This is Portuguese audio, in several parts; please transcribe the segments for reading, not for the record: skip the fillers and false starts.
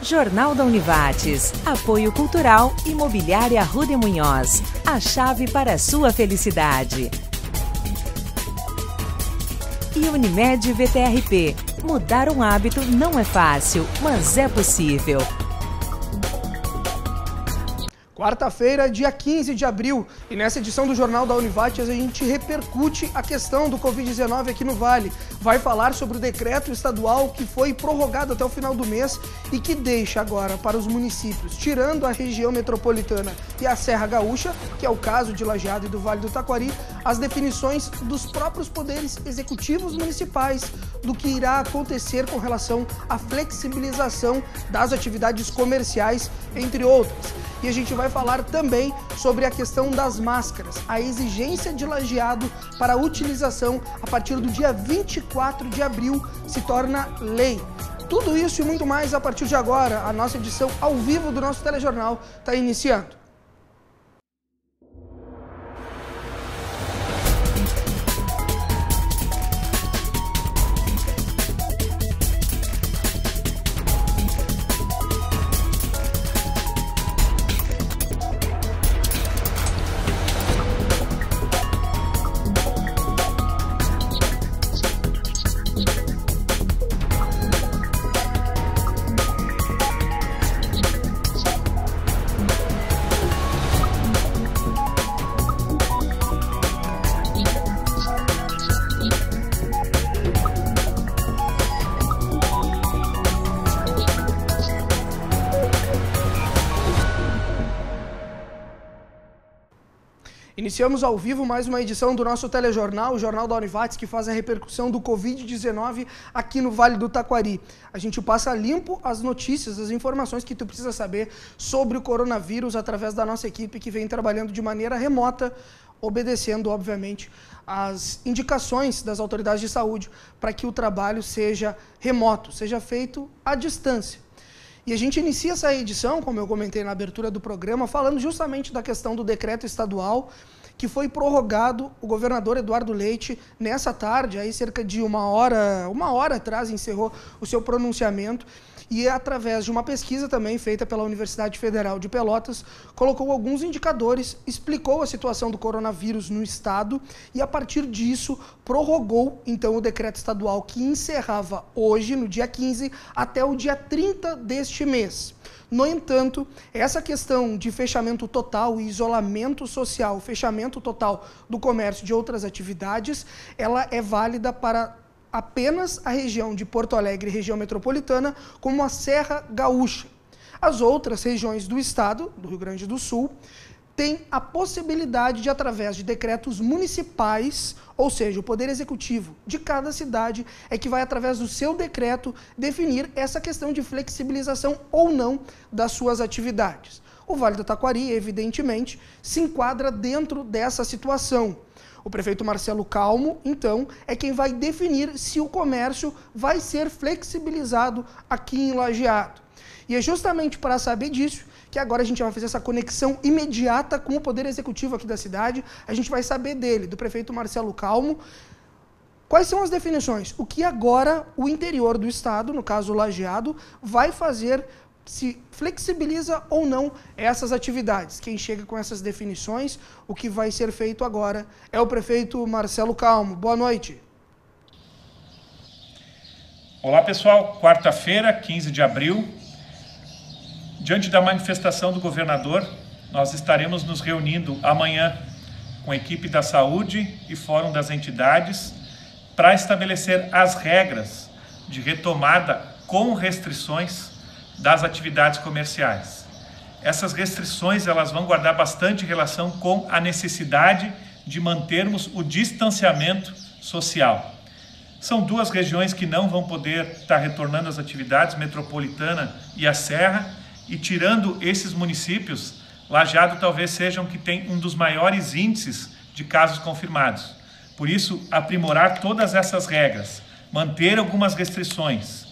Jornal da Univates. Apoio Cultural Imobiliária Rude Munhoz. A chave para a sua felicidade. E Unimed VTRP. Mudar um hábito não é fácil, mas é possível. Quarta-feira, dia 15 de abril, e nessa edição do Jornal da Univates a gente repercute a questão do Covid-19 aqui no Vale. Vai falar sobre o decreto estadual que foi prorrogado até o final do mês e que deixa agora para os municípios, tirando a região metropolitana e a Serra Gaúcha, que é o caso de Lajeado e do Vale do Taquari, as definições dos próprios poderes executivos municipais do que irá acontecer com relação à flexibilização das atividades comerciais, entre outras. E a gente vai falar também sobre a questão das máscaras, a exigência de Lajeado para a utilização a partir do dia 24 de abril se torna lei. Tudo isso e muito mais a partir de agora. A nossa edição ao vivo do nosso telejornal está iniciando. Iniciamos ao vivo mais uma edição do nosso telejornal, o Jornal da Univates, que faz a repercussão do Covid-19 aqui no Vale do Taquari. A gente passa limpo as notícias, as informações que tu precisa saber sobre o coronavírus através da nossa equipe que vem trabalhando de maneira remota, obedecendo, obviamente, as indicações das autoridades de saúde para que o trabalho seja remoto, seja feito à distância. E a gente inicia essa edição, como eu comentei na abertura do programa, falando justamente da questão do decreto estadual que foi prorrogado. O governador Eduardo Leite, nessa tarde, aí cerca de uma hora atrás, encerrou o seu pronunciamento e, através de uma pesquisa também feita pela Universidade Federal de Pelotas, colocou alguns indicadores, explicou a situação do coronavírus no estado e, a partir disso, prorrogou, então, o decreto estadual que encerrava hoje, no dia 15, até o dia 30 deste mês. No entanto, essa questão de fechamento total e isolamento social, fechamento total do comércio e de outras atividades, ela é válida para apenas a região de Porto Alegre, região metropolitana, como a Serra Gaúcha. As outras regiões do estado, do Rio Grande do Sul, têm a possibilidade de, através de decretos municipais, ou seja, o poder executivo de cada cidade é que vai, através do seu decreto, definir essa questão de flexibilização ou não das suas atividades. O Vale do Taquari, evidentemente, se enquadra dentro dessa situação. O prefeito Marcelo Calmo, então, é quem vai definir se o comércio vai ser flexibilizado aqui em Lajeado. E é justamente para saber disso que agora a gente vai fazer essa conexão imediata com o poder executivo aqui da cidade. A gente vai saber dele, do prefeito Marcelo Calmo, quais são as definições, o que agora o interior do estado, no caso Lajeado, vai fazer, se flexibiliza ou não essas atividades. Quem chega com essas definições, o que vai ser feito agora é o prefeito Marcelo Calmo. Boa noite. Olá, pessoal. Quarta-feira, 15 de abril. Diante da manifestação do governador, nós estaremos nos reunindo amanhã com a equipe da saúde e fórum das entidades para estabelecer as regras de retomada com restrições das atividades comerciais. Essas restrições elas vão guardar bastante relação com a necessidade de mantermos o distanciamento social. São duas regiões que não vão poder estar retornando às atividades, metropolitana e a Serra, e tirando esses municípios, Lajeado talvez sejam que tem um dos maiores índices de casos confirmados. Por isso, aprimorar todas essas regras, manter algumas restrições,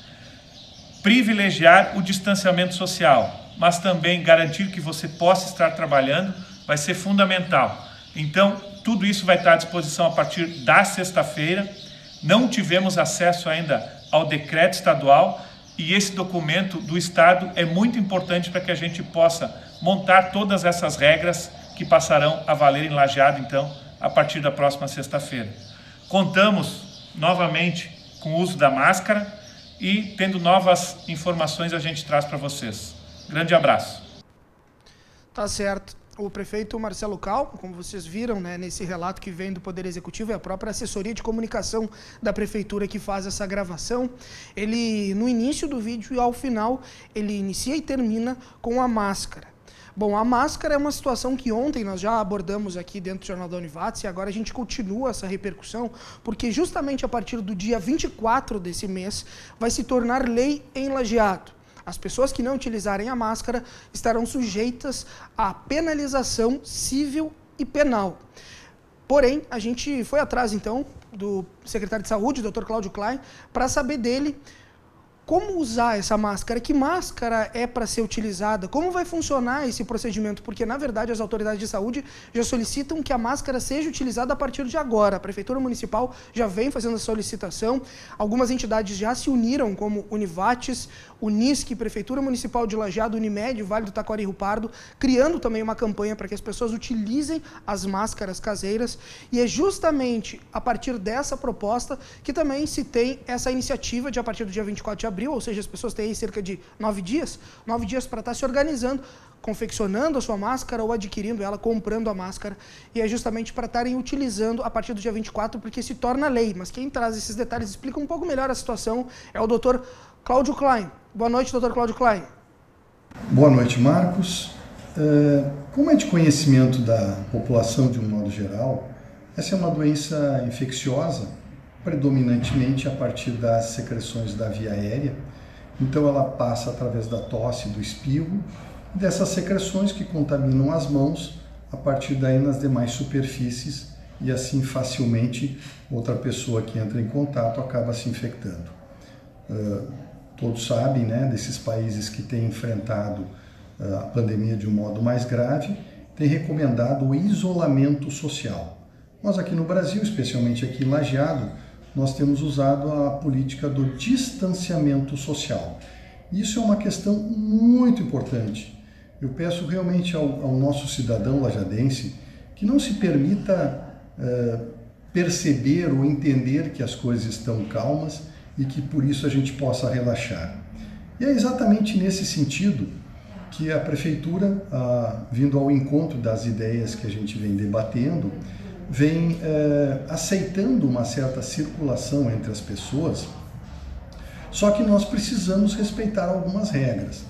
privilegiar o distanciamento social, mas também garantir que você possa estar trabalhando, vai ser fundamental. Então, tudo isso vai estar à disposição a partir da sexta-feira. Não tivemos acesso ainda ao decreto estadual, e esse documento do Estado é muito importante para que a gente possa montar todas essas regras que passarão a valer em Lajeado, então, a partir da próxima sexta-feira. Contamos novamente com o uso da máscara e, tendo novas informações, a gente traz para vocês. Grande abraço. Tá certo. O prefeito Marcelo Calco, como vocês viram, né, nesse relato que vem do Poder Executivo, é a própria assessoria de comunicação da prefeitura que faz essa gravação. Ele, no início do vídeo e ao final, ele inicia e termina com a máscara. Bom, a máscara é uma situação que ontem nós já abordamos aqui dentro do Jornal da Univates e agora a gente continua essa repercussão, porque justamente a partir do dia 24 desse mês vai se tornar lei em Lajeado. As pessoas que não utilizarem a máscara estarão sujeitas à penalização civil e penal. Porém, a gente foi atrás, então, do secretário de Saúde, Dr. Cláudio Klein, para saber dele como usar essa máscara, que máscara é para ser utilizada, como vai funcionar esse procedimento, porque, na verdade, as autoridades de saúde já solicitam que a máscara seja utilizada a partir de agora. A Prefeitura Municipal já vem fazendo a solicitação, algumas entidades já se uniram, como Univates, Unisc, Prefeitura Municipal de Lajeado, Unimed, Vale do Taquari e Rio Pardo, criando também uma campanha para que as pessoas utilizem as máscaras caseiras, e é justamente a partir dessa proposta que também se tem essa iniciativa de, a partir do dia 24 de abril, ou seja, as pessoas têm aí cerca de 9 dias para estar se organizando, confeccionando a sua máscara ou adquirindo ela, comprando a máscara, e é justamente para estarem utilizando a partir do dia 24, porque se torna lei. Mas quem traz esses detalhes, explica um pouco melhor a situação, é o Dr. Cláudio Klein. Boa noite, Dr. Cláudio Klein. Boa noite, Marcos. Como é de conhecimento da população de um modo geral, essa é uma doença infecciosa, predominantemente a partir das secreções da via aérea. Então ela passa através da tosse, do espirro, dessas secreções que contaminam as mãos, a partir daí nas demais superfícies, e assim facilmente outra pessoa que entra em contato acaba se infectando. Todos sabem, né, desses países que têm enfrentado a pandemia de um modo mais grave, têm recomendado o isolamento social. Nós aqui no Brasil, especialmente aqui em Lajeado, nós temos usado a política do distanciamento social. Isso é uma questão muito importante. Eu peço realmente ao nosso cidadão lajadense que não se permita perceber ou entender que as coisas estão calmas e que por isso a gente possa relaxar. E é exatamente nesse sentido que a Prefeitura, vindo ao encontro das ideias que a gente vem debatendo, vem aceitando uma certa circulação entre as pessoas, só que nós precisamos respeitar algumas regras.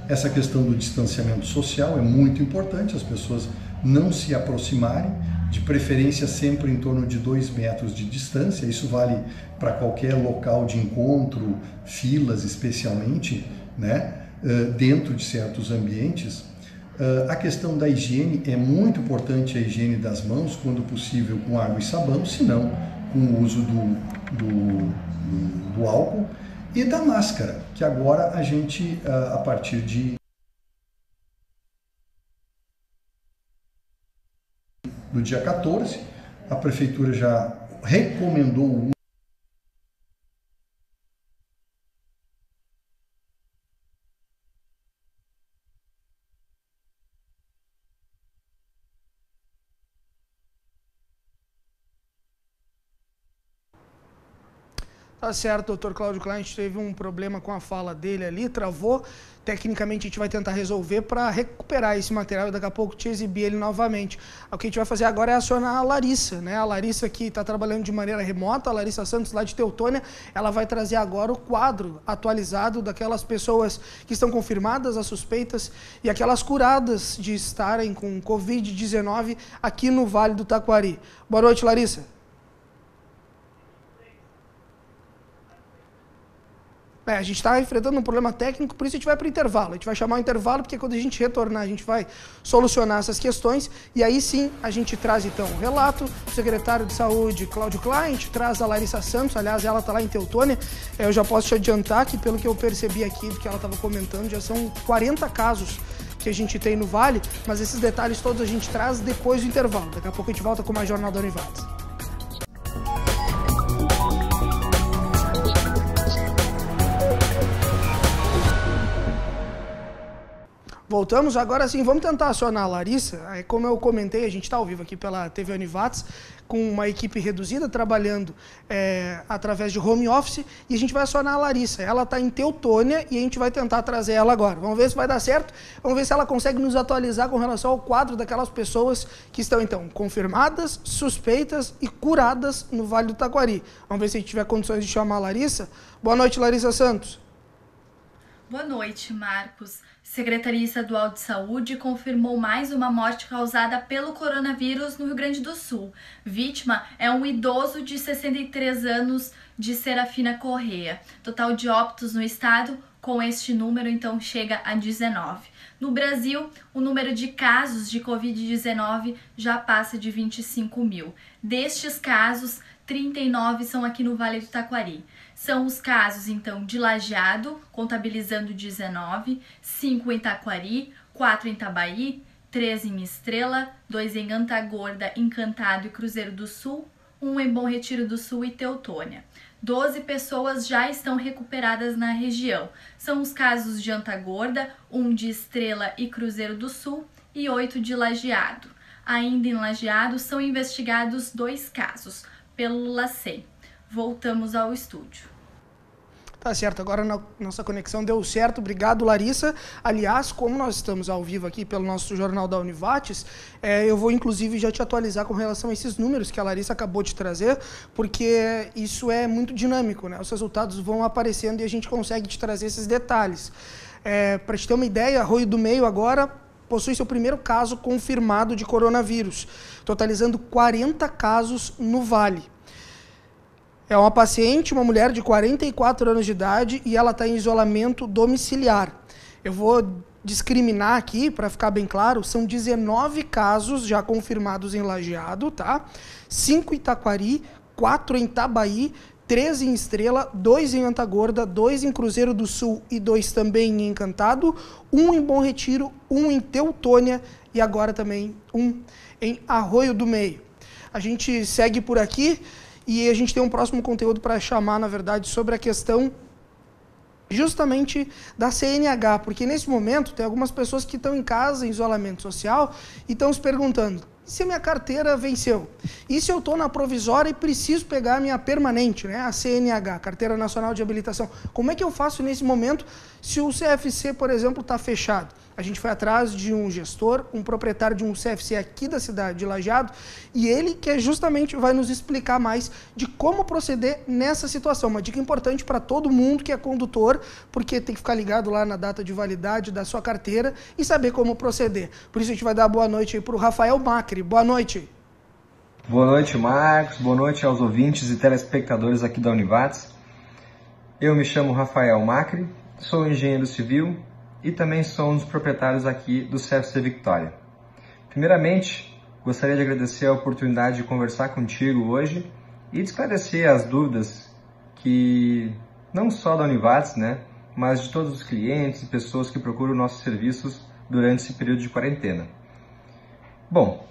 Essa questão do distanciamento social é muito importante, as pessoas não se aproximarem, de preferência sempre em torno de 2 metros de distância, isso vale para qualquer local de encontro, filas especialmente, né, dentro de certos ambientes. A questão da higiene é muito importante, a higiene das mãos, quando possível com água e sabão, se não com o uso do álcool, e da máscara, que agora a gente, a partir do dia 14, a Prefeitura já recomendou o uso. Tá certo, Dr. Cláudio Klein, a gente teve um problema com a fala dele ali, travou. Tecnicamente a gente vai tentar resolver para recuperar esse material e daqui a pouco te exibir ele novamente. O que a gente vai fazer agora é acionar a Larissa, né? A Larissa que está trabalhando de maneira remota, a Larissa Santos lá de Teutônia, ela vai trazer agora o quadro atualizado daquelas pessoas que estão confirmadas, as suspeitas e aquelas curadas de estarem com Covid-19 aqui no Vale do Taquari. Boa noite, Larissa. A gente está enfrentando um problema técnico, por isso a gente vai para o intervalo. A gente vai chamar o intervalo, porque quando a gente retornar, a gente vai solucionar essas questões. E aí sim, a gente traz então o relato do secretário de Saúde, Cláudio Klein, a gente traz a Larissa Santos, aliás, ela está lá em Teutônia. Eu já posso te adiantar que, pelo que eu percebi aqui, do que ela estava comentando, já são 40 casos que a gente tem no Vale, mas esses detalhes todos a gente traz depois do intervalo. Daqui a pouco a gente volta com mais Jornal da Univates. Voltamos, agora sim, vamos tentar acionar a Larissa. Como eu comentei, a gente está ao vivo aqui pela TV Univates, com uma equipe reduzida, trabalhando através de home office, e a gente vai acionar a Larissa. Ela está em Teutônia e a gente vai tentar trazer ela agora. Vamos ver se vai dar certo, vamos ver se ela consegue nos atualizar com relação ao quadro daquelas pessoas que estão, então, confirmadas, suspeitas e curadas no Vale do Taquari. Vamos ver se a gente tiver condições de chamar a Larissa. Boa noite, Larissa Santos. Boa noite, Marcos. Secretaria Estadual de Saúde confirmou mais uma morte causada pelo coronavírus no Rio Grande do Sul. Vítima é um idoso de 63 anos de Serafina Correia. Total de óbitos no estado, com este número, então, chega a 19. No Brasil, o número de casos de Covid-19 já passa de 25 mil. Destes casos, 39 são aqui no Vale do Taquari. São os casos, então, de Lajeado, contabilizando 19, 5 em Taquari, 4 em Itabaí, 3 em Estrela, 2 em Antagorda, Encantado e Cruzeiro do Sul, 1 em Bom Retiro do Sul e Teutônia. 12 pessoas já estão recuperadas na região. São os casos de Antagorda, 1 de Estrela e Cruzeiro do Sul e 8 de Lajeado. Ainda em Lajeado são investigados 2 casos, pelo LACEN. Voltamos ao estúdio. Tá certo, agora nossa conexão deu certo, obrigado, Larissa. Aliás, como nós estamos ao vivo aqui pelo nosso Jornal da Univates, eu vou inclusive já te atualizar com relação a esses números que a Larissa acabou de trazer, porque isso é muito dinâmico, né? Os resultados vão aparecendo e a gente consegue te trazer esses detalhes. Para te ter uma ideia, Arroio do Meio agora possui seu primeiro caso confirmado de coronavírus, totalizando 40 casos no Vale. É uma paciente, uma mulher de 44 anos de idade e ela está em isolamento domiciliar. Eu vou discriminar aqui, para ficar bem claro, são 19 casos já confirmados em Lajeado, tá? 5 em Taquari, 4 em Itabaí, 3 em Estrela, 2 em Antagorda, 2 em Cruzeiro do Sul e 2 também em Encantado, 1 em Bom Retiro, 1 em Teutônia e agora também 1 em Arroio do Meio. A gente segue por aqui. E a gente tem um próximo conteúdo para chamar, na verdade, sobre a questão justamente da CNH, porque nesse momento tem algumas pessoas que estão em casa, em isolamento social, e estão se perguntando, e se a minha carteira venceu? E se eu estou na provisória e preciso pegar a minha permanente, né, a CNH, Carteira Nacional de Habilitação? Como é que eu faço nesse momento se o CFC, por exemplo, está fechado? A gente foi atrás de um gestor, um proprietário de um CFC aqui da cidade de Lajeado, e ele que justamente vai nos explicar mais de como proceder nessa situação. Uma dica importante para todo mundo que é condutor, porque tem que ficar ligado lá na data de validade da sua carteira e saber como proceder. Por isso a gente vai dar boa noite aí para o Rafael Macri. Boa noite. Boa noite, Marcos. Boa noite aos ouvintes e telespectadores aqui da Univates. Eu me chamo Rafael Macri, sou engenheiro civil e também sou um dos proprietários aqui do CFC Victoria. Primeiramente, gostaria de agradecer a oportunidade de conversar contigo hoje e de esclarecer as dúvidas que, não só da Univates, né, mas de todos os clientes e pessoas que procuram nossos serviços durante esse período de quarentena. Bom,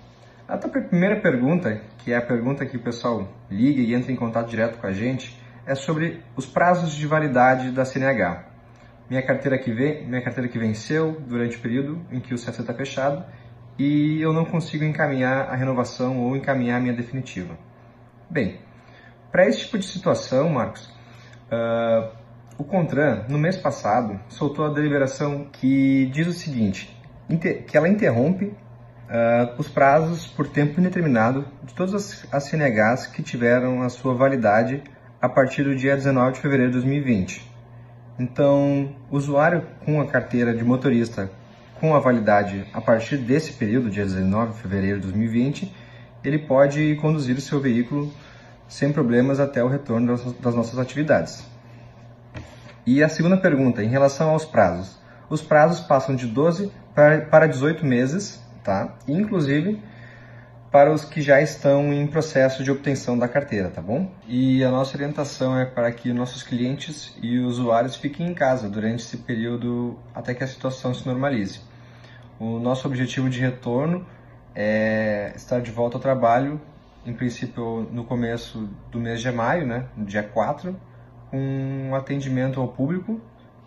a tua primeira pergunta, que é a pergunta que o pessoal liga e entra em contato direto com a gente, é sobre os prazos de validade da CNH. Minha carteira que venceu durante o período em que o CFC está fechado e eu não consigo encaminhar a renovação ou encaminhar a minha definitiva. Bem, para esse tipo de situação, Marcos, o CONTRAN, no mês passado, soltou a deliberação que diz o seguinte, que ela interrompe os prazos por tempo indeterminado de todas as CNHs que tiveram a sua validade a partir do dia 19 de fevereiro de 2020. Então, o usuário com a carteira de motorista com a validade a partir desse período, dia 19 de fevereiro de 2020, ele pode conduzir o seu veículo sem problemas até o retorno das nossas atividades. E a segunda pergunta, em relação aos prazos. Os prazos passam de 12 para 18 meses, tá? Inclusive para os que já estão em processo de obtenção da carteira, tá bom? E a nossa orientação é para que nossos clientes e usuários fiquem em casa durante esse período até que a situação se normalize. O nosso objetivo de retorno é estar de volta ao trabalho, em princípio no começo do mês de maio, né, no dia 4, com um atendimento ao público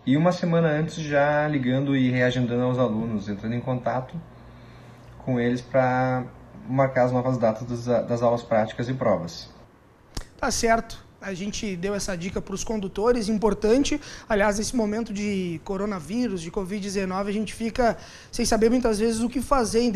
e uma semana antes já ligando e reagendando aos alunos, entrando em contato com eles para marcar as novas datas das aulas práticas e provas. Tá certo. A gente deu essa dica para os condutores, importante. Aliás, nesse momento de coronavírus, de Covid-19, a gente fica sem saber muitas vezes o que fazer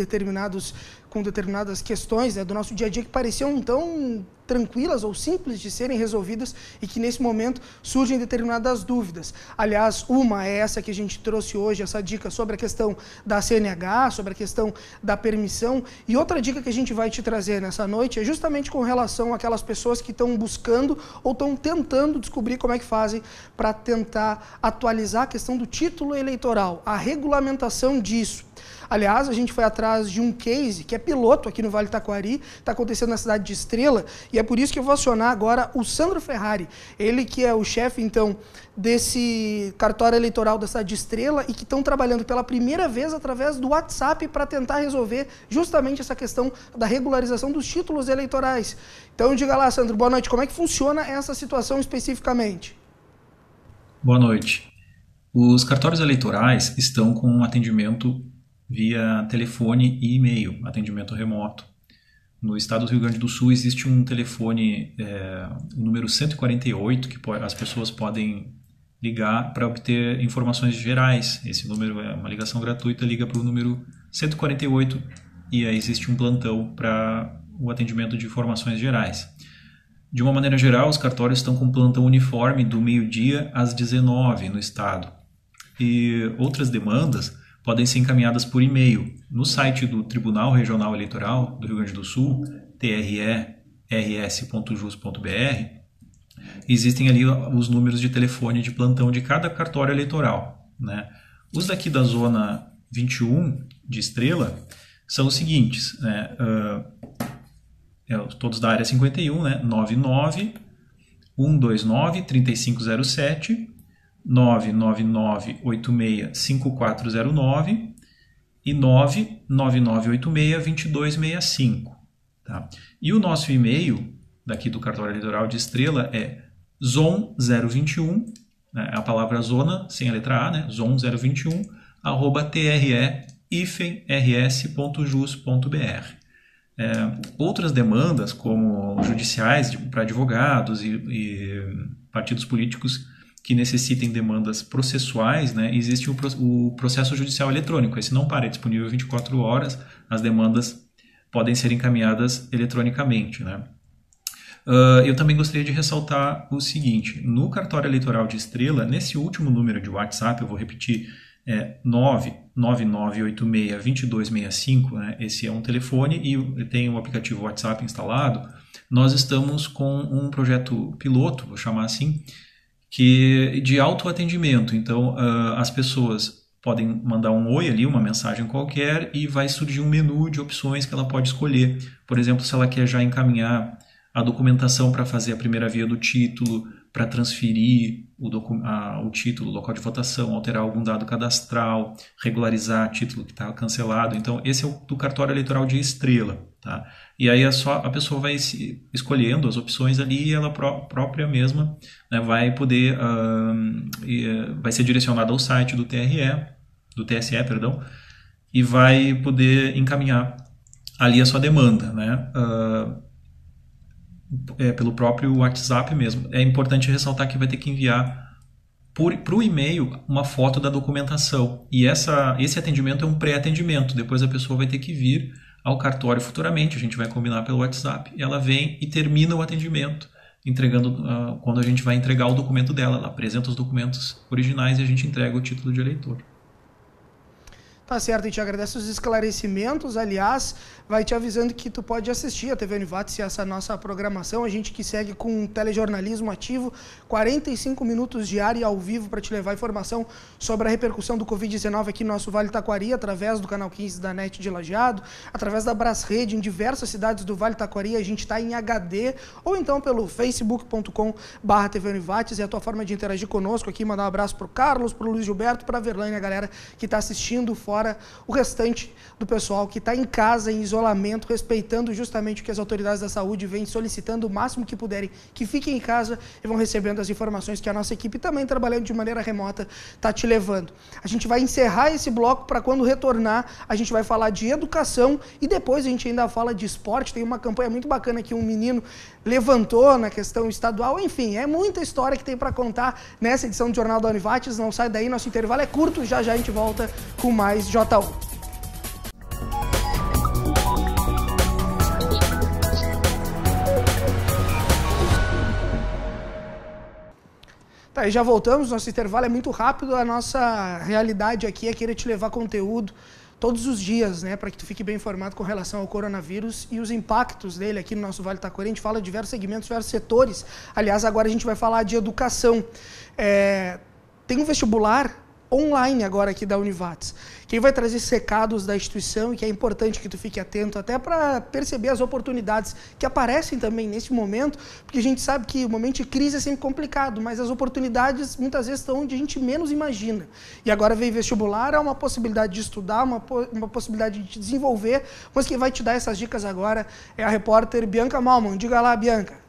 com determinadas questões, né, do nosso dia a dia que pareciam tão tranquilas ou simples de serem resolvidas e que nesse momento surgem determinadas dúvidas. Aliás, uma é essa que a gente trouxe hoje, essa dica sobre a questão da CNH, sobre a questão da permissão, e outra dica que a gente vai te trazer nessa noite é justamente com relação àquelas pessoas que estão buscando ou estão tentando descobrir como é que fazem para tentar atualizar a questão do título eleitoral, a regulamentação disso. Aliás, a gente foi atrás de um case que é piloto aqui no Vale do Taquari, está acontecendo na cidade de Estrela, e é por isso que eu vou acionar agora o Sandro Ferrari, ele que é o chefe, então, desse cartório eleitoral da cidade de Estrela e que estão trabalhando pela primeira vez através do WhatsApp para tentar resolver justamente essa questão da regularização dos títulos eleitorais. Então, diga lá, Sandro, boa noite, como é que funciona essa situação especificamente? Boa noite. Os cartórios eleitorais estão com um atendimento via telefone e e-mail, atendimento remoto. No estado do Rio Grande do Sul existe um telefone, o número 148, que as pessoas podem ligar para obter informações gerais. Esse número é uma ligação gratuita, liga para o número 148 e aí existe um plantão para o atendimento de informações gerais. De uma maneira geral, os cartórios estão com plantão uniforme do meio-dia às 19 no estado. E outras demandas podem ser encaminhadas por e-mail. No site do Tribunal Regional Eleitoral do Rio Grande do Sul, trers.jus.br, existem ali os números de telefone de plantão de cada cartório eleitoral, né? Os daqui da zona 21 de Estrela são os seguintes, né? Todos da área 51, né? 99 129 3507, 999865409 e 999862265. Tá? E o nosso e-mail daqui do cartório eleitoral de Estrela é zon021, né? A palavra zona sem a letra A, né? zon021 @tre-rs.jus.br. Outras demandas, como judiciais para advogados e partidos políticos que necessitem demandas processuais, né, existe o processo judicial eletrônico. Esse não para, é disponível 24 horas, as demandas podem ser encaminhadas eletronicamente, né. Eu também gostaria de ressaltar o seguinte: no cartório eleitoral de Estrela, nesse último número de WhatsApp, eu vou repetir, 999862265, né, esse é um telefone e tem o aplicativo WhatsApp instalado. Nós estamos com um projeto piloto, vou chamar assim, que de autoatendimento. Então, as pessoas podem mandar um oi ali, uma mensagem qualquer, e vai surgir um menu de opções que ela pode escolher. Por exemplo, se ela quer já encaminhar a documentação para fazer a primeira via do título, para transferir o título, o local de votação, alterar algum dado cadastral, regularizar título que está cancelado. Então, esse é o do cartório eleitoral de Estrela. Tá? E aí a pessoa vai escolhendo as opções ali e ela própria mesma, né, vai poder, vai ser direcionada ao site do TSE, e vai poder encaminhar ali a sua demanda, né, pelo próprio WhatsApp mesmo. É importante ressaltar que vai ter que enviar para o e-mail uma foto da documentação, e esse atendimento é um pré-atendimento. Depois a pessoa vai ter que vir ao cartório futuramente, a gente vai combinar pelo WhatsApp, ela vem e termina o atendimento, entregando, quando a gente vai entregar o documento dela, ela apresenta os documentos originais e a gente entrega o título de eleitor. Tá certo, a gente agradece os esclarecimentos. Aliás, vai te avisando que tu pode assistir a TV Univates e essa nossa programação. A gente que segue com um telejornalismo ativo, 45 minutos diário e ao vivo para te levar informação sobre a repercussão do Covid-19 aqui no nosso Vale do Taquari, através do canal 15 da NET de Lajeado, através da Brasrede em diversas cidades do Vale do Taquari. A gente está em HD, ou então pelo facebook.com/TV Univates. É a tua forma de interagir conosco aqui, mandar um abraço pro Carlos, pro Luiz Gilberto, pra Verlaine, a galera que está assistindo fora fora o restante do pessoal que está em casa, em isolamento, respeitando justamente o que as autoridades da saúde vêm solicitando o máximo que puderem, que fiquem em casa e vão recebendo as informações que a nossa equipe, também trabalhando de maneira remota, está te levando. A gente vai encerrar esse bloco para quando retornar, a gente vai falar de educação e depois a gente ainda fala de esporte. Tem uma campanha muito bacana que um menino levantou na questão estadual. Enfim, é muita história que tem para contar nessa edição do Jornal da Univates. Não sai daí, nosso intervalo é curto, já já a gente volta com mais J1. Tá, e já voltamos, nosso intervalo é muito rápido, a nossa realidade aqui é querer te levar conteúdo todos os dias, né, para que tu fique bem informado com relação ao coronavírus e os impactos dele aqui no nosso Vale do Taquari. A gente fala de diversos segmentos, diversos setores. Aliás, agora a gente vai falar de educação. Tem um vestibular online agora aqui da Univates. Quem vai trazer esses recados da instituição e que é importante que tu fique atento até para perceber as oportunidades que aparecem também nesse momento, porque a gente sabe que o momento de crise é sempre complicado, mas as oportunidades muitas vezes estão onde a gente menos imagina. E agora vem vestibular, é uma possibilidade de estudar, uma possibilidade de desenvolver, mas quem vai te dar essas dicas agora é a repórter Bianca Malman. Diga lá, Bianca.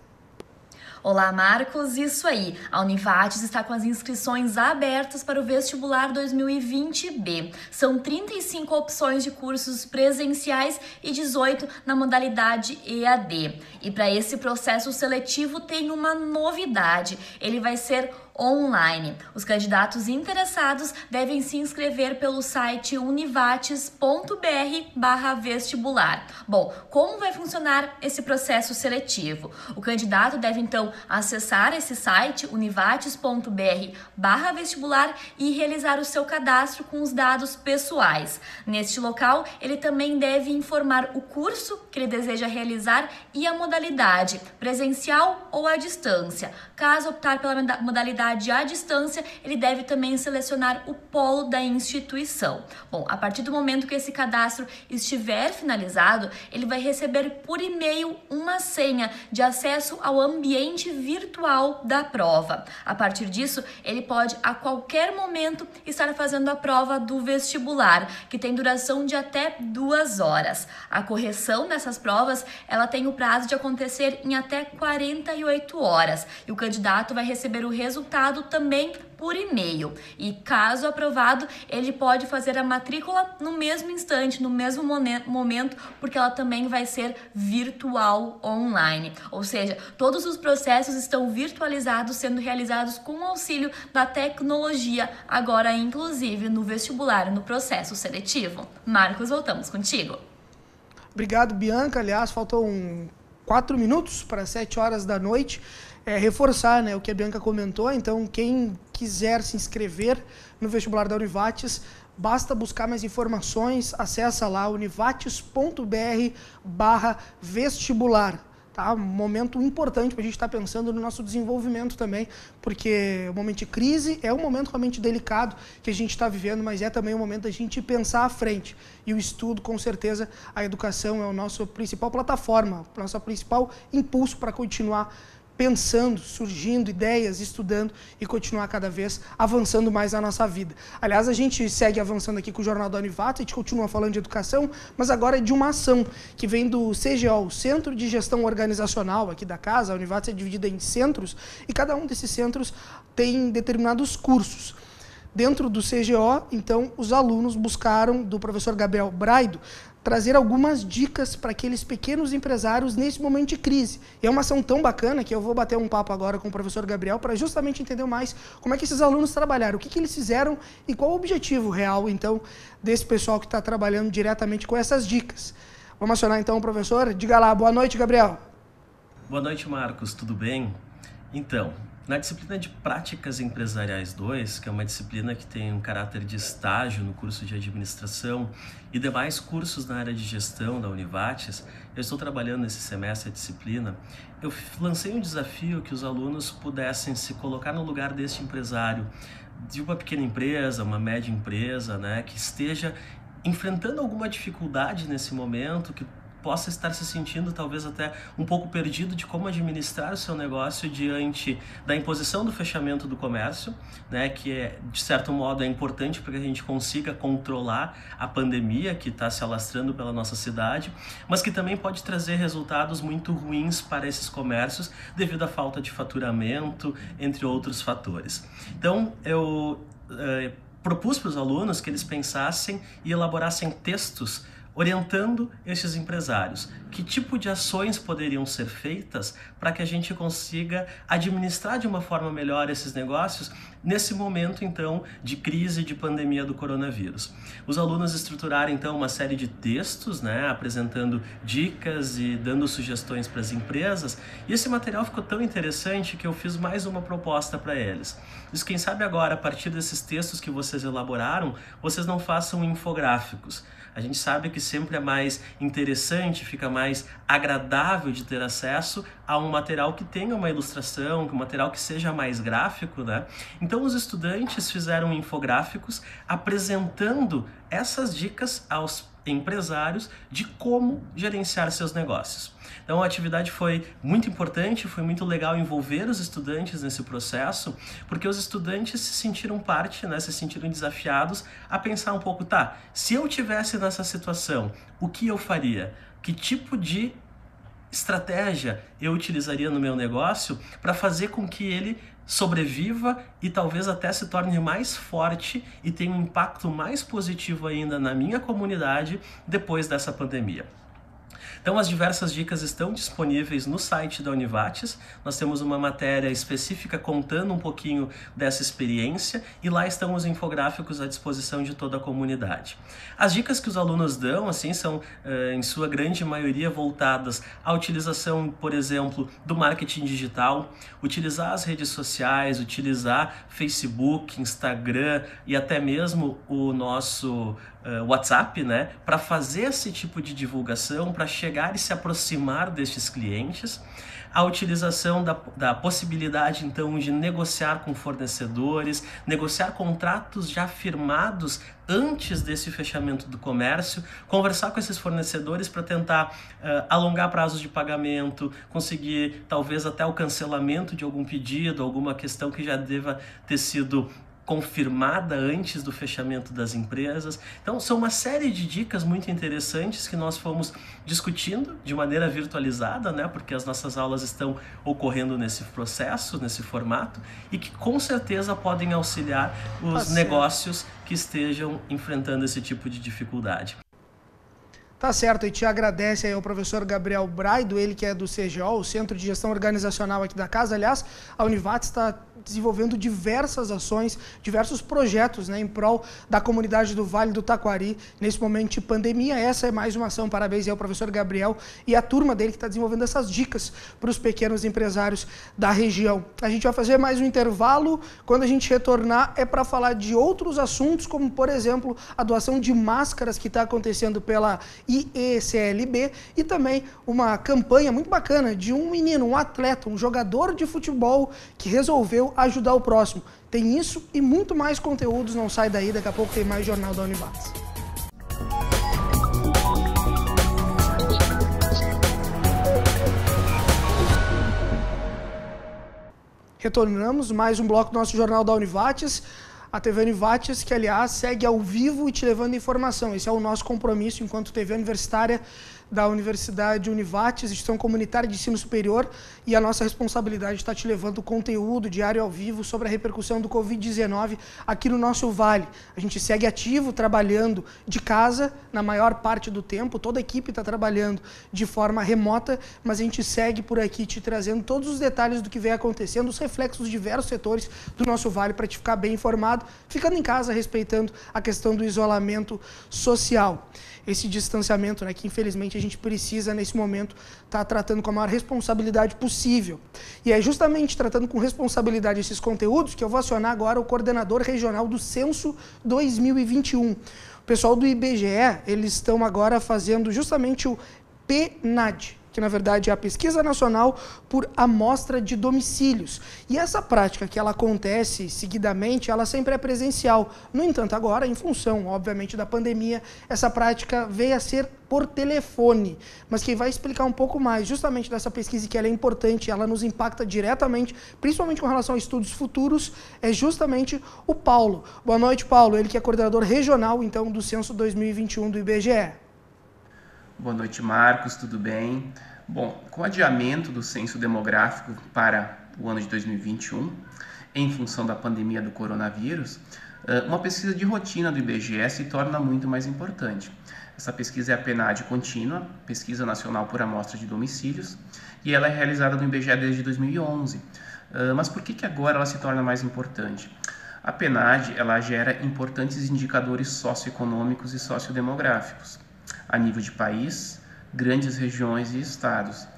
Olá, Marcos, isso aí. A Univates está com as inscrições abertas para o vestibular 2020B. São 35 opções de cursos presenciais e 18 na modalidade EAD. E para esse processo seletivo tem uma novidade. Ele vai ser online. Os candidatos interessados devem se inscrever pelo site univates.br/vestibular. Bom, como vai funcionar esse processo seletivo? O candidato deve então acessar esse site univates.br/vestibular e realizar o seu cadastro com os dados pessoais. Neste local, ele também deve informar o curso que ele deseja realizar e a modalidade, presencial ou à distância. Caso optar pela modalidade à distância, ele deve também selecionar o polo da instituição. Bom, a partir do momento que esse cadastro estiver finalizado, ele vai receber por e-mail uma senha de acesso ao ambiente virtual da prova. A partir disso, ele pode a qualquer momento estar fazendo a prova do vestibular, que tem duração de até 2 horas. A correção dessas provas, ela tem o prazo de acontecer em até 48 horas e o candidato vai receber o resultado também por e-mail. E caso aprovado, ele pode fazer a matrícula no mesmo instante, no mesmo momento, porque ela também vai ser virtual online. Ou seja, todos os processos estão virtualizados, sendo realizados com o auxílio da tecnologia, agora inclusive no vestibular, no processo seletivo. Marcos, voltamos contigo. Obrigado, Bianca. Aliás, faltam 4 minutos para 7 horas da noite. Reforçar, né, o que a Bianca comentou. Então, quem quiser se inscrever no vestibular da Univates, basta buscar mais informações, acessa lá univates.br/vestibular. Tá? Um momento importante para a gente estar pensando no nosso desenvolvimento também, porque o momento de crise é um momento realmente delicado que a gente está vivendo, mas é também o momento da gente pensar à frente. E o estudo, com certeza, a educação é o nosso principal plataforma, o nosso principal impulso para continuar pensando, surgindo ideias, estudando e continuar cada vez avançando mais na nossa vida. Aliás, a gente segue avançando aqui com o Jornal da Univates, a gente continua falando de educação, mas agora é de uma ação que vem do CGO, o Centro de Gestão Organizacional aqui da casa. A Univates é dividida em centros e cada um desses centros tem determinados cursos. Dentro do CGO, então, os alunos buscaram, do professor Gabriel Braido, trazer algumas dicas para aqueles pequenos empresários nesse momento de crise. E é uma ação tão bacana que eu vou bater um papo agora com o professor Gabriel para justamente entender mais como é que esses alunos trabalharam, o que eles fizeram e qual o objetivo real, então, desse pessoal que está trabalhando diretamente com essas dicas. Vamos acionar, então, o professor. Diga lá. Boa noite, Gabriel. Boa noite, Marcos. Tudo bem? Então, na disciplina de Práticas Empresariais 2, que é uma disciplina que tem um caráter de estágio no curso de administração e demais cursos na área de gestão da Univates, eu estou trabalhando nesse semestre a disciplina. Eu lancei um desafio que os alunos pudessem se colocar no lugar deste empresário, de uma pequena empresa, uma média empresa, né, que esteja enfrentando alguma dificuldade nesse momento, que possa estar se sentindo talvez até um pouco perdido de como administrar o seu negócio diante da imposição do fechamento do comércio, né, que de certo modo é importante para que a gente consiga controlar a pandemia que está se alastrando pela nossa cidade, mas que também pode trazer resultados muito ruins para esses comércios devido à falta de faturamento, entre outros fatores. Então, eu propus para os alunos que eles pensassem e elaborassem textos orientando esses empresários. Que tipo de ações poderiam ser feitas para que a gente consiga administrar de uma forma melhor esses negócios nesse momento, então, de crise de pandemia do coronavírus. Os alunos estruturaram, então, uma série de textos, né, apresentando dicas e dando sugestões para as empresas, e esse material ficou tão interessante que eu fiz mais uma proposta para eles. Mas quem sabe agora, a partir desses textos que vocês elaboraram, vocês não façam infográficos. A gente sabe que sempre é mais interessante, fica mais agradável de ter acesso a um material que tenha uma ilustração, um material que seja mais gráfico, né? Então os estudantes fizeram infográficos apresentando essas dicas aos empresários de como gerenciar seus negócios. Então a atividade foi muito importante, foi muito legal envolver os estudantes nesse processo, porque os estudantes se sentiram parte, né, se sentiram desafiados a pensar um pouco, tá, se eu tivesse nessa situação, o que eu faria? Que tipo de estratégia eu utilizaria no meu negócio para fazer com que ele sobreviva e talvez até se torne mais forte e tenha um impacto mais positivo ainda na minha comunidade depois dessa pandemia. Então as diversas dicas estão disponíveis no site da Univates. Nós temos uma matéria específica contando um pouquinho dessa experiência e lá estão os infográficos à disposição de toda a comunidade. As dicas que os alunos dão, assim, são em sua grande maioria voltadas à utilização, por exemplo, do marketing digital, utilizar as redes sociais, utilizar Facebook, Instagram e até mesmo o nosso WhatsApp, né, para fazer esse tipo de divulgação, para chegar e se aproximar destes clientes. A utilização da possibilidade, então, de negociar com fornecedores, negociar contratos já firmados antes desse fechamento do comércio, conversar com esses fornecedores para tentar alongar prazos de pagamento, conseguir talvez até o cancelamento de algum pedido, alguma questão que já deva ter sido confirmada antes do fechamento das empresas. Então, são uma série de dicas muito interessantes que nós fomos discutindo de maneira virtualizada, né? Porque as nossas aulas estão ocorrendo nesse processo, nesse formato, e que com certeza podem auxiliar os negócios que estejam enfrentando esse tipo de dificuldade. Tá certo, e te agradece aí ao professor Gabriel Braido, ele que é do CGO, o Centro de Gestão Organizacional aqui da casa. Aliás, a Univates está desenvolvendo diversas ações, diversos projetos, né, em prol da comunidade do Vale do Taquari, nesse momento de pandemia. Essa é mais uma ação, parabéns aí ao professor Gabriel e a turma dele que está desenvolvendo essas dicas para os pequenos empresários da região. A gente vai fazer mais um intervalo, quando a gente retornar é para falar de outros assuntos, como por exemplo, a doação de máscaras que está acontecendo pela IECLB e também uma campanha muito bacana de um menino, um atleta, um jogador de futebol que resolveu ajudar o próximo. Tem isso e muito mais conteúdos, não sai daí, daqui a pouco tem mais Jornal da Univates. Retornamos mais um bloco do nosso Jornal da Univates. A TV Univates, que aliás segue ao vivo e te levando informação. Esse é o nosso compromisso enquanto TV universitária da Universidade Univates, instituição comunitária de ensino superior, e a nossa responsabilidade está te levando conteúdo diário ao vivo sobre a repercussão do Covid-19 aqui no nosso Vale. A gente segue ativo, trabalhando de casa na maior parte do tempo, toda a equipe está trabalhando de forma remota, mas a gente segue por aqui te trazendo todos os detalhes do que vem acontecendo, os reflexos de diversos setores do nosso Vale para te ficar bem informado, ficando em casa, respeitando a questão do isolamento social. Esse distanciamento, né, que infelizmente a gente precisa nesse momento estar tratando com a maior responsabilidade possível. E é justamente tratando com responsabilidade esses conteúdos que eu vou acionar agora o coordenador regional do Censo 2021. O pessoal do IBGE, eles estão agora fazendo justamente o PNAD, que na verdade é a Pesquisa Nacional por Amostra de Domicílios. E essa prática que ela acontece seguidamente, ela sempre é presencial. No entanto, agora, em função, obviamente, da pandemia, essa prática veio a ser por telefone. Mas quem vai explicar um pouco mais justamente dessa pesquisa, que ela é importante, ela nos impacta diretamente, principalmente com relação a estudos futuros, é justamente o Paulo. Boa noite, Paulo. Ele que é coordenador regional, então, do Censo 2021 do IBGE. Boa noite, Marcos, tudo bem? Bom, com o adiamento do censo demográfico para o ano de 2021, em função da pandemia do coronavírus, uma pesquisa de rotina do IBGE se torna muito mais importante. Essa pesquisa é a PNAD contínua, Pesquisa Nacional por Amostra de Domicílios, e ela é realizada no IBGE desde 2011. Mas por que agora ela se torna mais importante? A PNAD, ela gera importantes indicadores socioeconômicos e sociodemográficos a nível de país, grandes regiões e estados.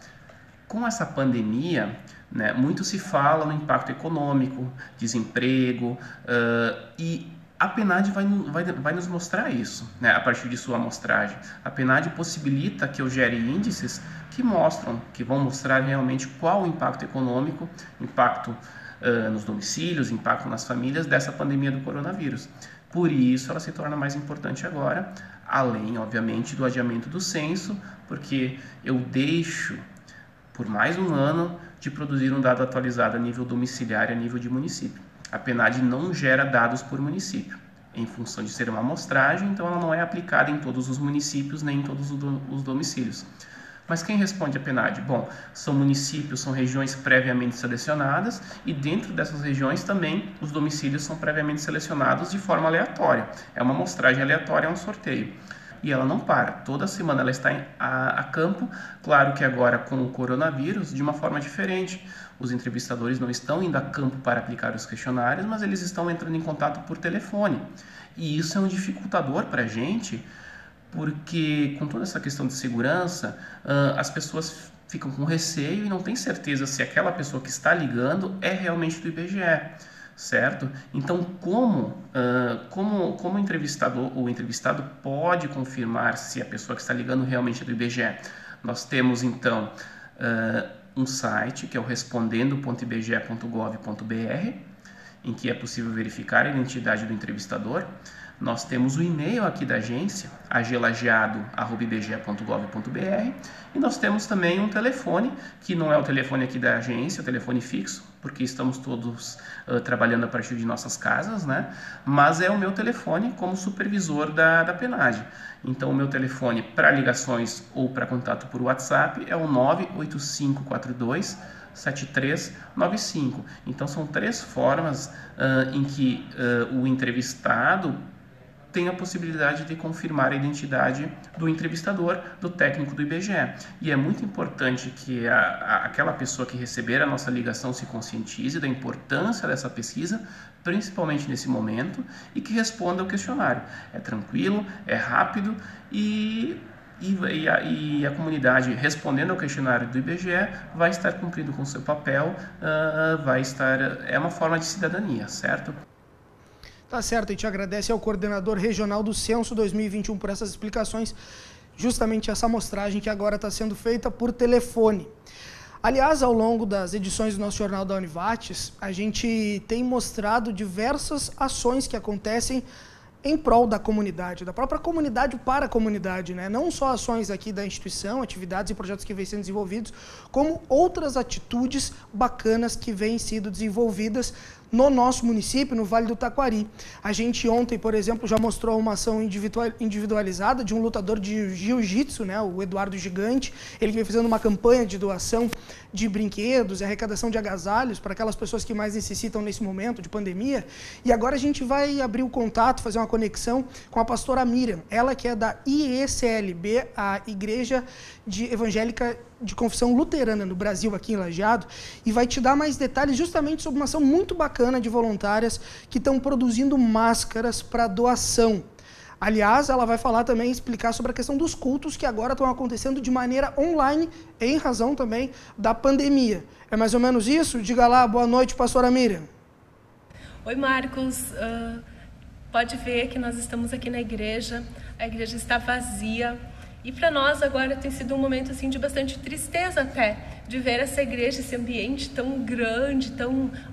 Com essa pandemia, né, muito se fala no impacto econômico, desemprego, e a PNAD vai nos mostrar isso, né, a partir de sua amostragem. A PNAD possibilita que eu gere índices que vão mostrar realmente qual o impacto econômico, impacto nos domicílios, impacto nas famílias dessa pandemia do coronavírus. Por isso, ela se torna mais importante agora, além, obviamente, do adiamento do censo, porque eu deixo por mais um ano de produzir um dado atualizado a nível domiciliar e a nível de município. A PNAD não gera dados por município, em função de ser uma amostragem, então ela não é aplicada em todos os municípios nem em todos os domicílios. Mas quem responde à PNAD? Bom, são municípios, são regiões previamente selecionadas e dentro dessas regiões também os domicílios são previamente selecionados de forma aleatória. É uma amostragem aleatória, é um sorteio. E ela não para, toda semana ela está a campo, claro que agora com o coronavírus de uma forma diferente. Os entrevistadores não estão indo a campo para aplicar os questionários, mas eles estão entrando em contato por telefone. E isso é um dificultador para a gente, porque com toda essa questão de segurança, as pessoas ficam com receio e não têm certeza se aquela pessoa que está ligando é realmente do IBGE, certo? Então, como o entrevistado pode confirmar se a pessoa que está ligando realmente é do IBGE? Nós temos, então, um site, que é o respondendo.ibge.gov.br, em que é possível verificar a identidade do entrevistador. Nós temos o e-mail aqui da agência, agelageado@ibge.gov.br, e nós temos também um telefone, que não é o telefone aqui da agência, é o telefone fixo, porque estamos todos trabalhando a partir de nossas casas, né? Mas é o meu telefone como supervisor da PNAD. Então, o meu telefone para ligações ou para contato por WhatsApp é o 98542-7395. Então, são 3 formas em que o entrevistado tem a possibilidade de confirmar a identidade do entrevistador, do técnico do IBGE. E é muito importante que aquela pessoa que receber a nossa ligação se conscientize da importância dessa pesquisa, principalmente nesse momento, e que responda ao questionário. É tranquilo, é rápido e a comunidade, respondendo ao questionário do IBGE, vai estar cumprindo com o seu papel, é uma forma de cidadania, certo? Tá certo, a gente agradece ao coordenador regional do Censo 2021 por essas explicações, justamente essa amostragem que agora está sendo feita por telefone. Aliás, ao longo das edições do nosso Jornal da Univates, a gente tem mostrado diversas ações que acontecem em prol da comunidade, da própria comunidade para a comunidade, né? Não só ações aqui da instituição, atividades e projetos que vêm sendo desenvolvidos, como outras atitudes bacanas que vêm sendo desenvolvidas no nosso município, no Vale do Taquari. A gente ontem, por exemplo, já mostrou uma ação individualizada de um lutador de jiu-jitsu, né, o Eduardo Gigante. Ele vem fazendo uma campanha de doação de brinquedos e arrecadação de agasalhos para aquelas pessoas que mais necessitam nesse momento de pandemia. E agora a gente vai abrir o contato, fazer uma conexão com a pastora Miriam, ela que é da IECLB, a Igreja Evangélica de Confissão Luterana no Brasil, aqui em Lajeado, e vai te dar mais detalhes justamente sobre uma ação muito bacana de voluntárias que estão produzindo máscaras para doação. Aliás, ela vai falar também, explicar sobre a questão dos cultos que agora estão acontecendo de maneira online, em razão também da pandemia. É mais ou menos isso? Diga lá, boa noite, pastora Miriam. Oi, Marcos. Pode ver que nós estamos aqui na igreja, a igreja está vazia. E para nós agora tem sido um momento assim de bastante tristeza até, de ver essa igreja, esse ambiente tão grande,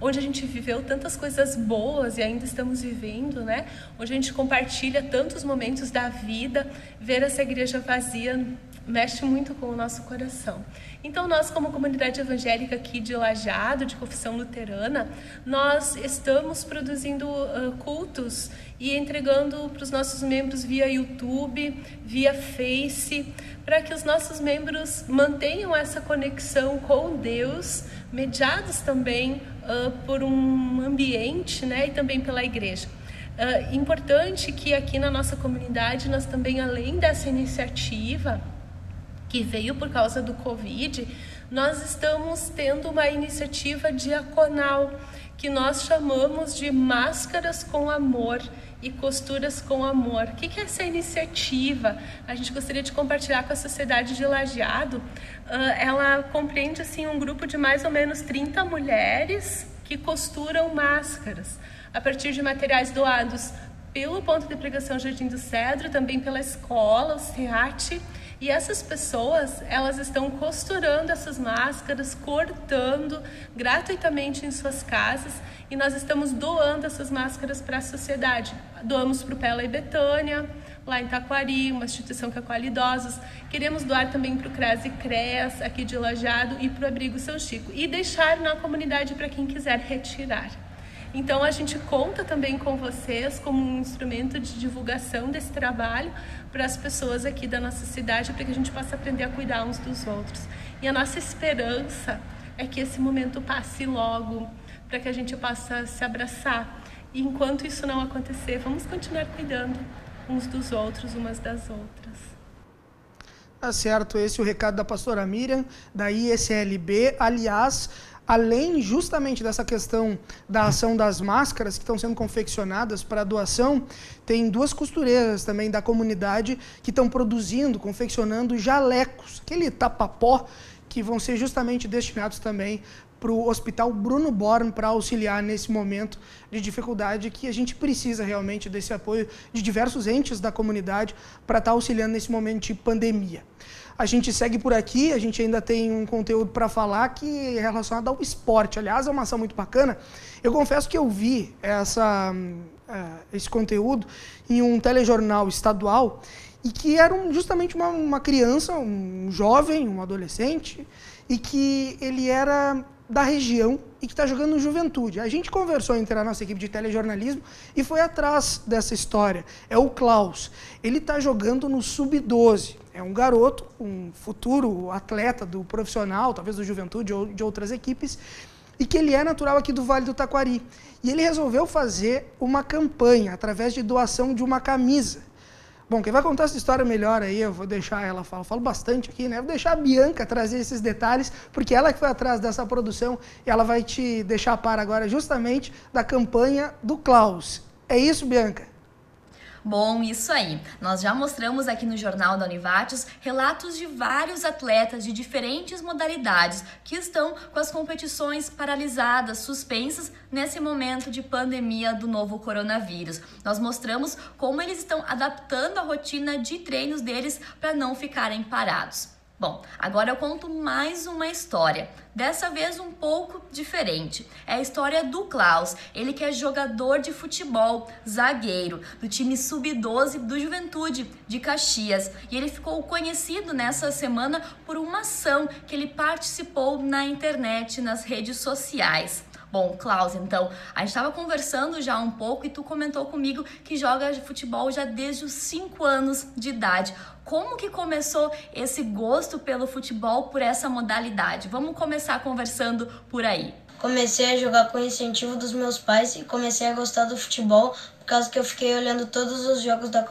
onde a gente viveu tantas coisas boas e ainda estamos vivendo, né? Onde a gente compartilha tantos momentos da vida, ver essa igreja vazia mexe muito com o nosso coração. Então nós, como comunidade evangélica aqui de Lajeado, de Confissão Luterana, nós estamos produzindo cultos e entregando para os nossos membros via YouTube, via Face, para que os nossos membros mantenham essa conexão com Deus, mediados também por um ambiente, né, e também pela igreja. Importante que aqui na nossa comunidade nós também, além dessa iniciativa que veio por causa do Covid, nós estamos tendo uma iniciativa diaconal que nós chamamos de Máscaras com Amor e Costuras com Amor. O que é essa iniciativa? A gente gostaria de compartilhar com a sociedade de Lajeado. Ela compreende assim, um grupo de mais ou menos 30 mulheres que costuram máscaras a partir de materiais doados pelo Ponto de Pregação Jardim do Cedro, também pela escola, o SEAT. E essas pessoas, elas estão costurando essas máscaras, cortando gratuitamente em suas casas, e nós estamos doando essas máscaras para a sociedade. Doamos para o Pela e Betânia, lá em Taquari, uma instituição que acolhe idosos. Queremos doar também para o CRAS e CREAS, aqui de Lajeado, e para o Abrigo São Chico. E deixar na comunidade para quem quiser retirar. Então a gente conta também com vocês como um instrumento de divulgação desse trabalho para as pessoas aqui da nossa cidade, para que a gente possa aprender a cuidar uns dos outros. E a nossa esperança é que esse momento passe logo, para que a gente possa se abraçar. E enquanto isso não acontecer, vamos continuar cuidando uns dos outros, umas das outras. Tá certo, esse é o recado da pastora Miriam, da ISLB. Aliás, além justamente dessa questão da ação das máscaras que estão sendo confeccionadas para doação, tem 2 costureiras também da comunidade que estão produzindo, confeccionando jalecos, aquele tapa-pó, que vão ser justamente destinados também para o Hospital Bruno Born, para auxiliar nesse momento de dificuldade que a gente precisa realmente desse apoio de diversos entes da comunidade para estar auxiliando nesse momento de pandemia. A gente segue por aqui, a gente ainda tem um conteúdo para falar que é relacionado ao esporte. Aliás, é uma ação muito bacana. Eu confesso que eu vi esse conteúdo em um telejornal estadual e que era justamente uma criança, um jovem, um adolescente, e que ele era da região e que está jogando no Juventude. A gente conversou entre a nossa equipe de telejornalismo e foi atrás dessa história. É o Klaus. Ele está jogando no Sub-12. É um garoto, um futuro atleta do profissional, talvez do Juventude ou de outras equipes, e que ele é natural aqui do Vale do Taquari. E ele resolveu fazer uma campanha através de doação de uma camisa. Bom, quem vai contar essa história melhor aí, eu vou deixar ela falar. Eu falo bastante aqui, né? Vou deixar a Bianca trazer esses detalhes, porque ela que foi atrás dessa produção e ela vai te deixar a par agora justamente da campanha do Klaus. É isso, Bianca? Bom, isso aí. Nós já mostramos aqui no Jornal da Univates relatos de vários atletas de diferentes modalidades que estão com as competições paralisadas, suspensas nesse momento de pandemia do novo coronavírus. Nós mostramos como eles estão adaptando a rotina de treinos deles para não ficarem parados. Bom, agora eu conto mais uma história, dessa vez um pouco diferente. É a história do Klaus, ele que é jogador de futebol, zagueiro, do time Sub-12 do Juventude de Caxias. E ele ficou conhecido nessa semana por uma ação que ele participou na internet, nas redes sociais. Bom, Klaus, então, a gente estava conversando já um pouco e tu comentou comigo que joga futebol já desde os 5 anos de idade. Como que começou esse gosto pelo futebol, por essa modalidade? Vamos começar conversando por aí. Comecei a jogar com o incentivo dos meus pais e comecei a gostar do futebol por causa que eu fiquei olhando todos os jogos da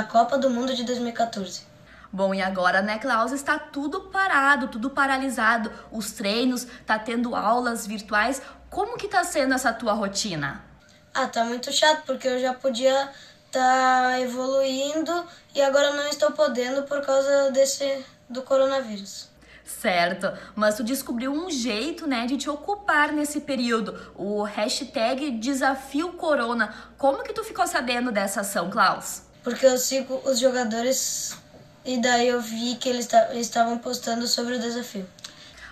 Copa do Mundo de 2014. Bom, e agora, né, Klaus, está tudo parado, tudo paralisado, os treinos, tá tendo aulas virtuais. Como que tá sendo essa tua rotina? Tá muito chato, porque eu já podia estar evoluindo e agora não estou podendo por causa do coronavírus. Certo, mas tu descobriu um jeito, né, de te ocupar nesse período, o hashtag Desafio Corona. Como que tu ficou sabendo dessa ação, Klaus? Porque eu sigo os jogadores e daí eu vi que eles estavam postando sobre o desafio.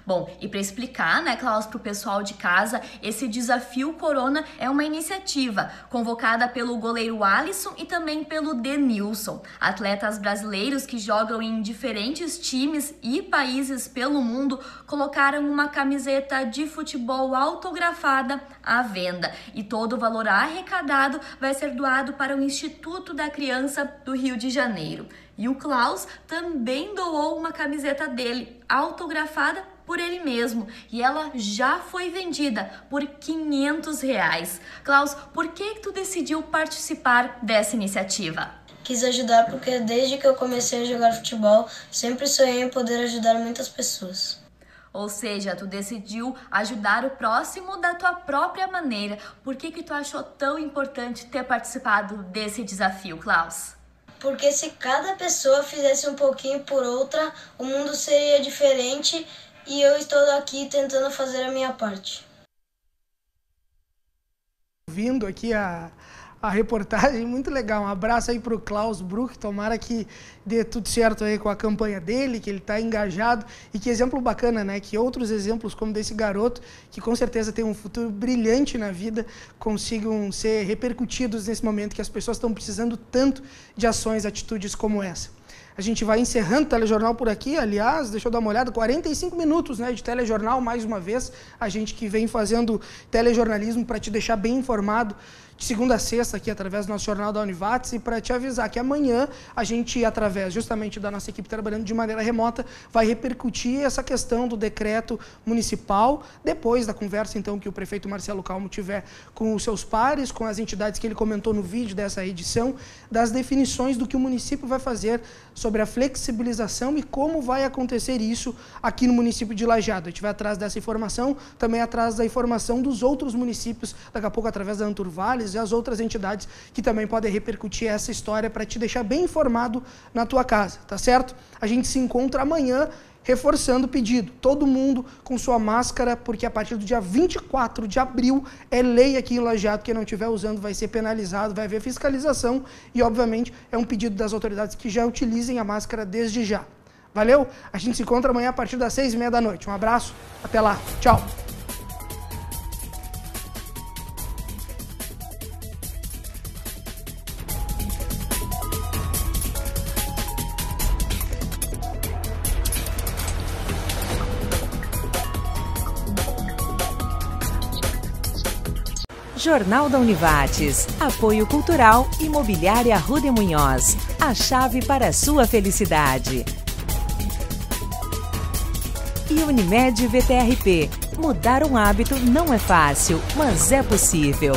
Bom, e para explicar, né, Klaus, para o pessoal de casa, esse Desafio Corona é uma iniciativa convocada pelo goleiro Alisson e também pelo Denilson, atletas brasileiros que jogam em diferentes times e países pelo mundo, colocaram uma camiseta de futebol autografada à venda e todo o valor arrecadado vai ser doado para o Instituto da Criança do Rio de Janeiro. E o Klaus também doou uma camiseta dele, autografada por ele mesmo, e ela já foi vendida por R$500. Klaus, por que tu decidiu participar dessa iniciativa? Quis ajudar porque desde que eu comecei a jogar futebol, sempre sonhei em poder ajudar muitas pessoas. Ou seja, tu decidiu ajudar o próximo da tua própria maneira. Por que tu achou tão importante ter participado desse desafio, Klaus? Porque se cada pessoa fizesse um pouquinho por outra, o mundo seria diferente. E eu estou aqui tentando fazer a minha parte. Vindo aqui a reportagem, muito legal. Um abraço aí para o Klaus Bruch, tomara que dê tudo certo aí com a campanha dele, que ele está engajado. E que exemplo bacana, né? Que outros exemplos como desse garoto, que com certeza tem um futuro brilhante na vida, consigam ser repercutidos nesse momento que as pessoas estão precisando tanto de ações, atitudes como essa. A gente vai encerrando o telejornal por aqui, aliás, deixa eu dar uma olhada, 45 minutos, né, de telejornal, mais uma vez, a gente que vem fazendo telejornalismo para te deixar bem informado de segunda a sexta aqui através do nosso jornal da Univates e para te avisar que amanhã a gente, através justamente da nossa equipe trabalhando de maneira remota, vai repercutir essa questão do decreto municipal, depois da conversa então que o prefeito Marcelo Calmo tiver com os seus pares, com as entidades que ele comentou no vídeo dessa edição, das definições do que o município vai fazer sobre a flexibilização e como vai acontecer isso aqui no município de Lajeado. A gente vai atrás dessa informação, também atrás da informação dos outros municípios, daqui a pouco através da Anturvales e as outras entidades que também podem repercutir essa história para te deixar bem informado na tua casa, tá certo? A gente se encontra amanhã reforçando o pedido, todo mundo com sua máscara, porque a partir do dia 24 de abril é lei aqui em Lajeado, quem não estiver usando vai ser penalizado, vai haver fiscalização e, obviamente, é um pedido das autoridades que já utilizem a máscara desde já. Valeu? A gente se encontra amanhã a partir das 6h30 da noite. Um abraço, até lá, tchau! Jornal da Univates. Apoio Cultural Imobiliária Rude Munhoz. A chave para a sua felicidade. E Unimed VTRP. Mudar um hábito não é fácil, mas é possível.